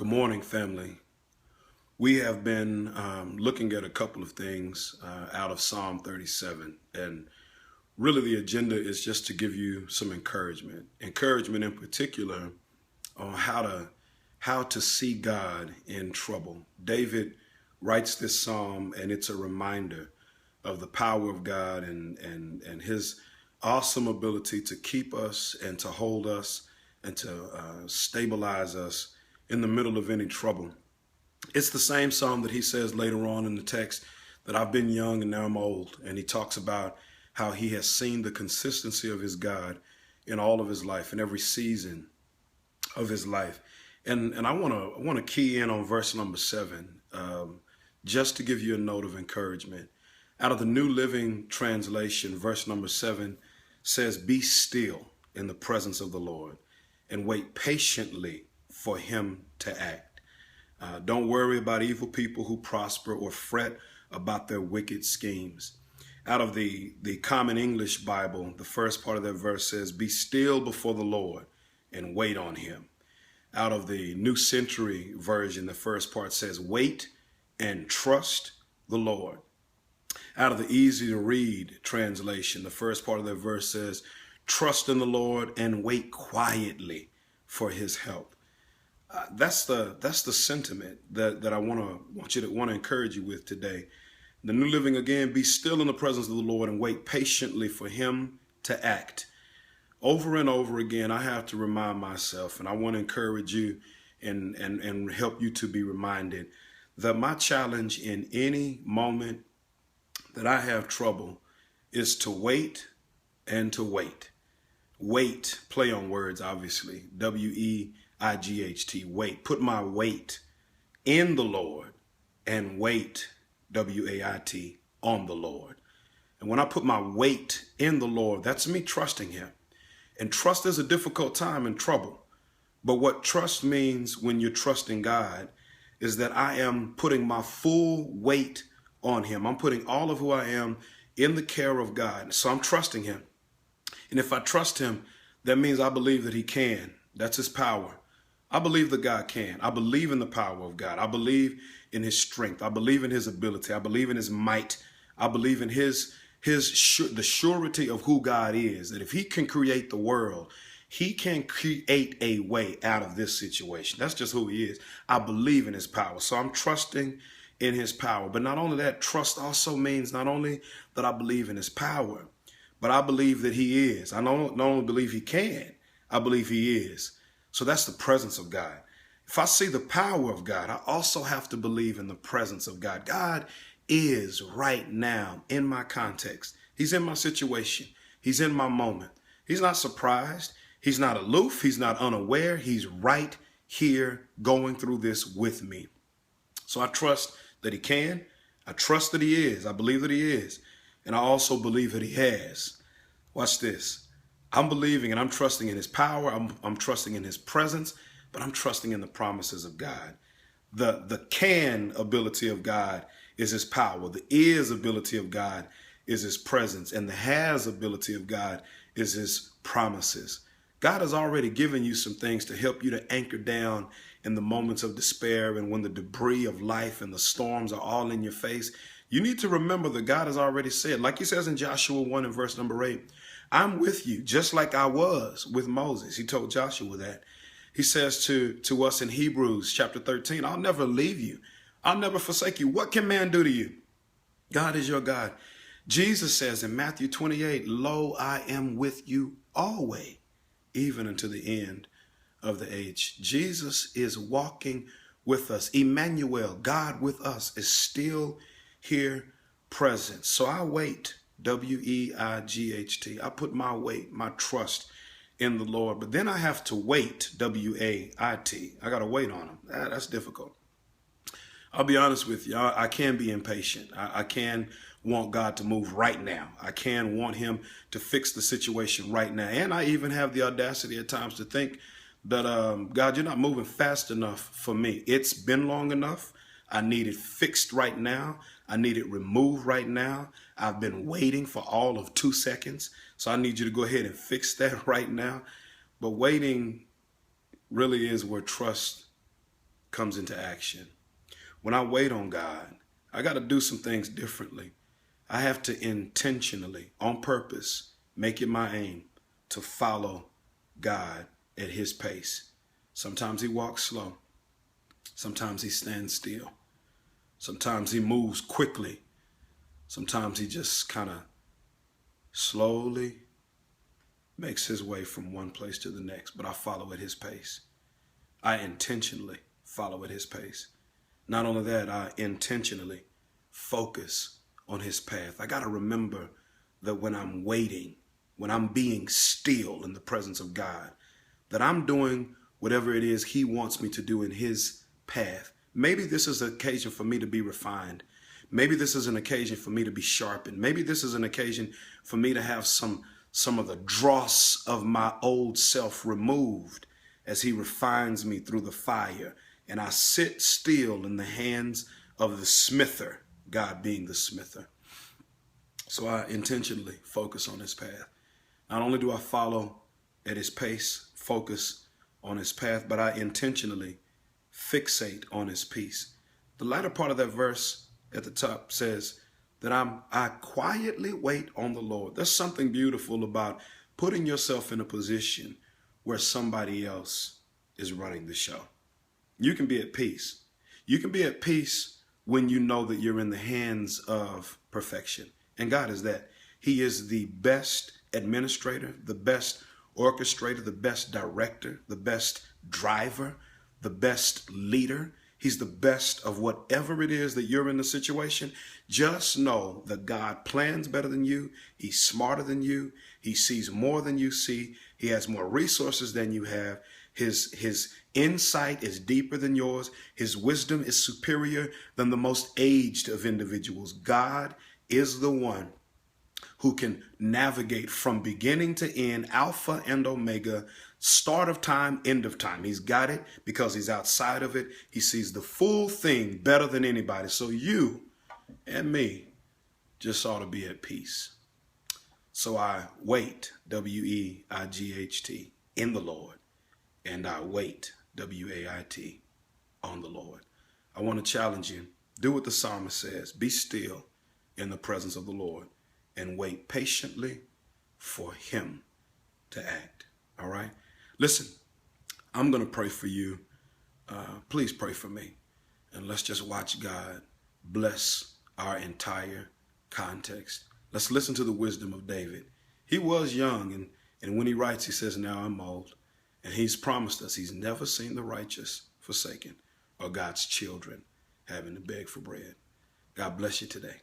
Good morning, family. We have been looking at a couple of things out of Psalm 37. And really, the agenda is just to give you some encouragement. Encouragement in particular on how to see God in trouble. David writes this psalm, and it's a reminder of the power of God and his awesome ability to keep us and to hold us and to stabilize us in the middle of any trouble. It's the same psalm that he says later on in the text that I've been young and now I'm old. And he talks about how he has seen the consistency of his God in all of his life, in every season of his life. And I want to key in on verse number 7, just to give you a note of encouragement. Out of the New Living Translation, verse number 7 says, "Be still in the presence of the Lord and wait patiently for him to act." Don't worry about evil people who prosper or fret about their wicked schemes. Out of the Common English Bible, the first part of that verse says, "Be still before the Lord and wait on him." Out of the New Century Version, the first part says, "Wait and trust the Lord." Out of the Easy to Read translation, the first part of that verse says, "Trust in the Lord and wait quietly for his help." That's the sentiment that I want to encourage you with today. The New Living again, "Be still in the presence of the Lord and wait patiently for him to act." Over and over again, I have to remind myself, and I want to encourage you and help you to be reminded that my challenge in any moment that I have trouble is to wait and to wait. Wait, play on words, obviously. WEIGHT, wait. Put my weight in the Lord and wait, WAIT, on the Lord. And when I put my weight in the Lord, that's me trusting him. And trust is a difficult time in trouble. But what trust means when you're trusting God is that I am putting my full weight on him. I'm putting all of who I am in the care of God. So I'm trusting him. And if I trust him, that means I believe that he can. That's his power. I believe that God can. I believe in the power of God. I believe in his strength. I believe in his ability. I believe in his might. I believe in the surety of who God is, that if he can create the world, he can create a way out of this situation. That's just who he is. I believe in his power. So I'm trusting in his power. But not only that, trust also means not only that I believe in his power, but I believe that he is. I don't only believe he can, I believe he is. So that's the presence of God. If I see the power of God, I also have to believe in the presence of God. God is right now in my context. He's in my situation. He's in my moment. He's not surprised. He's not aloof. He's not unaware. He's right here going through this with me. So I trust that he can. I trust that he is. I believe that he is. And I also believe that he has. Watch this. I'm believing and I'm trusting in his power. I'm trusting in his presence, but I'm trusting in the promises of God. The can ability of God is his power. The is ability of God is his presence. And the has ability of God is his promises. God has already given you some things to help you to anchor down in the moments of despair and when the debris of life and the storms are all in your face. You need to remember that God has already said, like he says in Joshua 1 and verse number 8, "I'm with you just like I was with Moses." He told Joshua that. He says to us in Hebrews chapter 13, "I'll never leave you. I'll never forsake you. What can man do to you? God is your God." Jesus says in Matthew 28, "Lo, I am with you always, even unto the end of the age." Jesus is walking with us. Emmanuel, God with us, is still here present. So I wait, WEIGHT. I put my weight, my trust in the Lord. But then I have to wait, WAIT. I got to wait on him. That's difficult. I'll be honest with you. I can be impatient. I can want God to move right now. I can want him to fix the situation right now. And I even have the audacity at times to think that, God, you're not moving fast enough for me. It's been long enough. I need it fixed right now. I need it removed right now. I've been waiting for all of 2 seconds. So I need you to go ahead and fix that right now. But waiting really is where trust comes into action. When I wait on God, I got to do some things differently. I have to intentionally, on purpose, make it my aim to follow God at his pace. Sometimes he walks slow. Sometimes he stands still. Sometimes he moves quickly. Sometimes he just kind of slowly makes his way from one place to the next, but I follow at his pace. I intentionally follow at his pace. Not only that, I intentionally focus on his path. I got to remember that when I'm waiting, when I'm being still in the presence of God, that I'm doing whatever it is he wants me to do in his path. Maybe this is an occasion for me to be refined. Maybe this is an occasion for me to be sharpened. Maybe this is an occasion for me to have some of the dross of my old self removed as he refines me through the fire. And I sit still in the hands of the smither, God being the smither. So I intentionally focus on his path. Not only do I follow at his pace, focus on his path, but I intentionally fixate on his peace. The latter part of that verse at the top says that I quietly wait on the Lord. There's something beautiful about putting yourself in a position where somebody else is running the show. You can be at peace. You can be at peace when you know that you're in the hands of perfection. And God is that. He is the best administrator, the best orchestrator, the best director, the best driver, the best leader. He's the best of whatever it is that you're in the situation. Just know that God plans better than you. He's smarter than you. He sees more than you see. He has more resources than you have. His insight is deeper than yours. His wisdom is superior than the most aged of individuals. God is the one who can navigate from beginning to end, Alpha and Omega, start of time, end of time. He's got it because he's outside of it. He sees the full thing better than anybody. So you and me just ought to be at peace. So I wait, W-E-I-G-H-T, in the Lord, and I wait, W-A-I-T, on the Lord. I want to challenge you. Do what the psalmist says. Be still in the presence of the Lord and wait patiently for him to act. All right? Listen, I'm going to pray for you. Please pray for me. And let's just watch God bless our entire context. Let's listen to the wisdom of David. He was young, and when he writes, he says, now I'm old. And he's promised us he's never seen the righteous forsaken or God's children having to beg for bread. God bless you today.